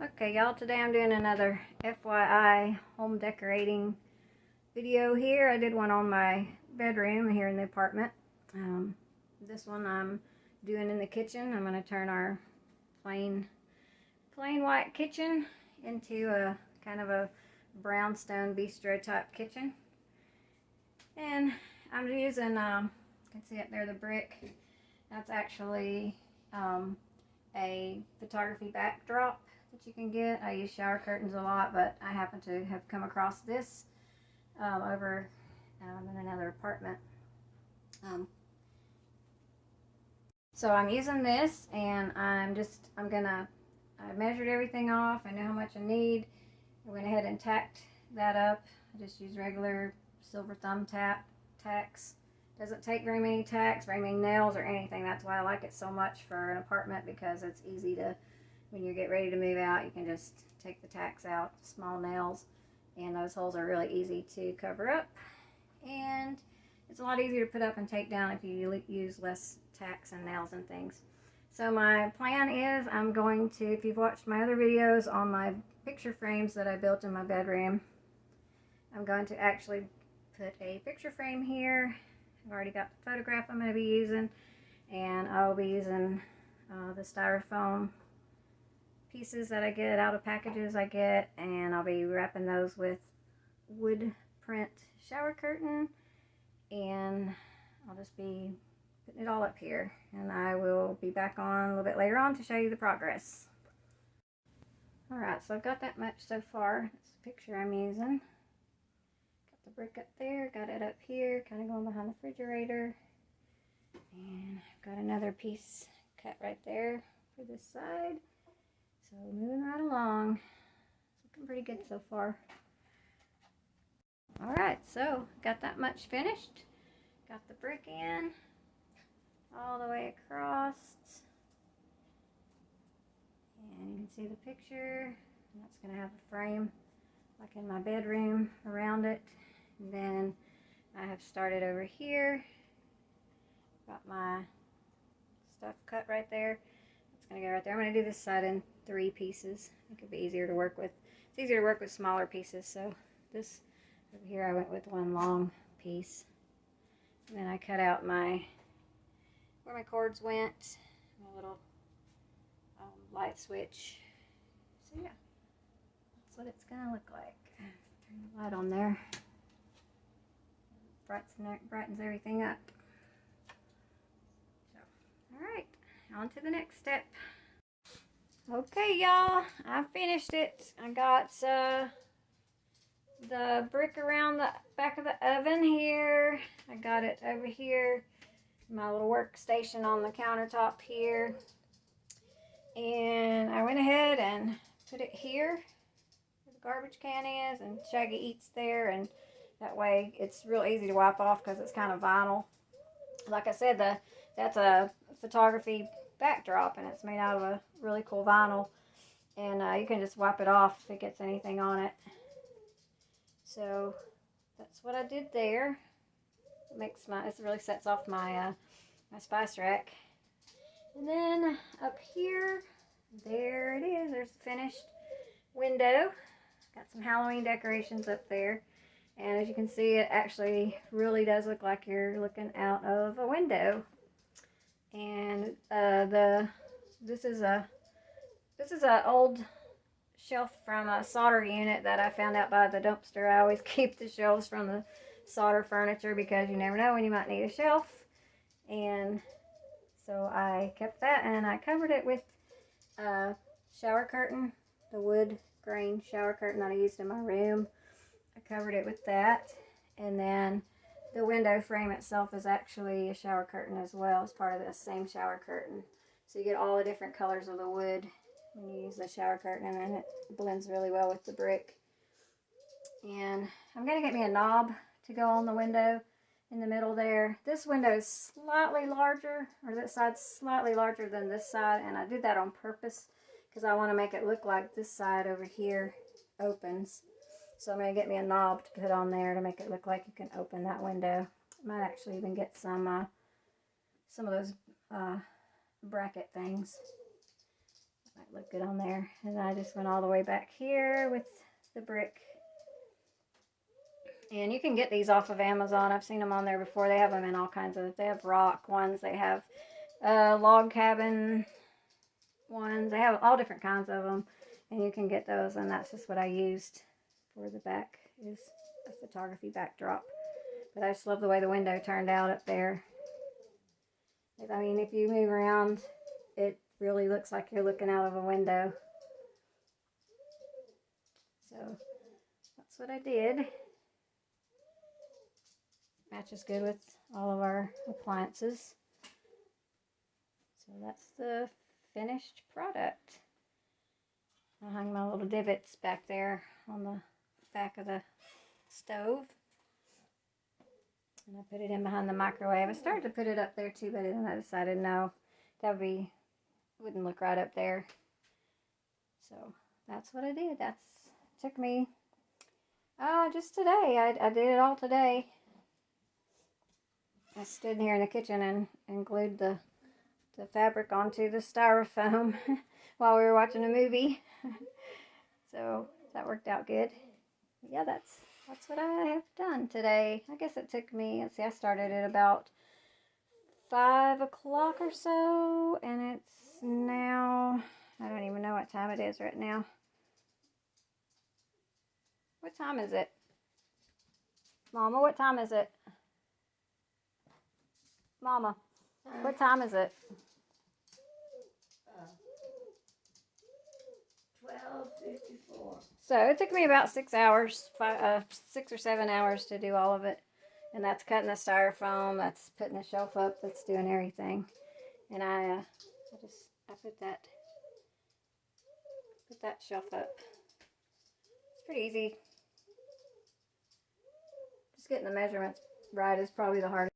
Okay, y'all, today I'm doing another FYI home decorating video here. I did one on my bedroom here in the apartment. This one I'm doing in the kitchen. I'm going to turn our plain white kitchen into a kind of a brownstone bistro type kitchen. And I'm using, you can see up there the brick. That's actually a photography backdrop that you can get. I use shower curtains a lot, but I happen to have come across this over in another apartment. So I'm using this, and I measured everything off. I know how much I need. I went ahead and tacked that up. I just use regular silver thumb tacks. Doesn't take very many tacks, very many nails or anything. That's why I like it so much for an apartment, because it's easy to, when you get ready to move out, you can just take the tacks out, small nails, and those holes are really easy to cover up. And it's a lot easier to put up and take down if you use less tacks and nails and things. So my plan is, I'm going to, if you've watched my other videos on my picture frames that I built in my bedroom, I'm going to actually put a picture frame here. I've already got the photograph I'm going to be using, and I'll be using the styrofoam pieces that I get out of packages I get, and I'll be wrapping those with wood print shower curtain, and I'll just be putting it all up here, and I will be back on a little bit later on to show you the progress. Alright, so I've got that much so far. That's the picture I'm using. The brick up there, got it up here, kind of going behind the refrigerator, and I've got another piece cut right there for this side. So moving right along, it's looking pretty good so far. Alright, so got that much finished, got the brick in all the way across, and you can see the picture, and that's going to have a frame like in my bedroom around it. And then I have started over here, got my stuff cut right there. It's going to go right there. I'm going to do this side in 3 pieces. I think it'd be easier to work with. It's easier to work with smaller pieces, so this over here I went with one long piece. And then I cut out where my cords went, my little light switch. So yeah, that's what it's going to look like. Turn the light on there. Brightens everything up. So, alright, on to the next step. Okay, y'all, I finished it. I got the brick around the back of the oven here. I got it over here, my little workstation on the countertop here. And I went ahead and put it here where the garbage can is, and Shaggy eats there, and that way it's real easy to wipe off because it's kind of vinyl. Like I said, that's a photography backdrop, and it's made out of a really cool vinyl. And you can just wipe it off if it gets anything on it. So that's what I did there. It really sets off my my spice rack. And then up here, there it is. There's the finished window. Got some Halloween decorations up there. And as you can see, it actually really does look like you're looking out of a window. And this is a old shelf from a solder unit that I found out by the dumpster. I always keep the shelves from the solder furniture because you never know when you might need a shelf. And so I kept that, and I covered it with a shower curtain, the wood grain shower curtain that I used in my room. I covered it with that, and then the window frame itself is actually a shower curtain as well. It's part of the same shower curtain. So you get all the different colors of the wood when you use the shower curtain, and then it blends really well with the brick. And I'm going to get me a knob to go on the window in the middle there. This window is slightly larger, or this side's slightly larger than this side, and I did that on purpose because I want to make it look like this side over here opens. So I'm going to get me a knob to put on there to make it look like you can open that window. I might actually even get some of those bracket things. Might look good on there. And I just went all the way back here with the brick. And you can get these off of Amazon. I've seen them on there before. They have them in all kinds of, they have rock ones, they have log cabin ones. They have all different kinds of them. And you can get those, and that's just what I used for the back, is a photography backdrop. But I just love the way the window turned out up there. I mean, if you move around, it really looks like you're looking out of a window. So that's what I did. Matches good with all of our appliances. So that's the finished product. I hung my little divots back there on the back of the stove. And I put it in behind the microwave. I started to put it up there too, but then I decided no, that wouldn't look right up there. So that's what I did. Took me just today. I did it all today. I stood here in the kitchen and glued the fabric onto the styrofoam while we were watching a movie. So that worked out good. Yeah, that's what I have done today. I guess it took me, let's see, I started at about 5 o'clock or so, and it's now, I don't even know what time it is right now. What time is it? Mama, what time is it? Mama, what time is it? 12:54. So it took me about 6 hours, 6 or 7 hours to do all of it. And that's cutting the styrofoam, that's putting the shelf up, that's doing everything. And I put that shelf up. It's pretty easy. Just getting the measurements right is probably the hardest.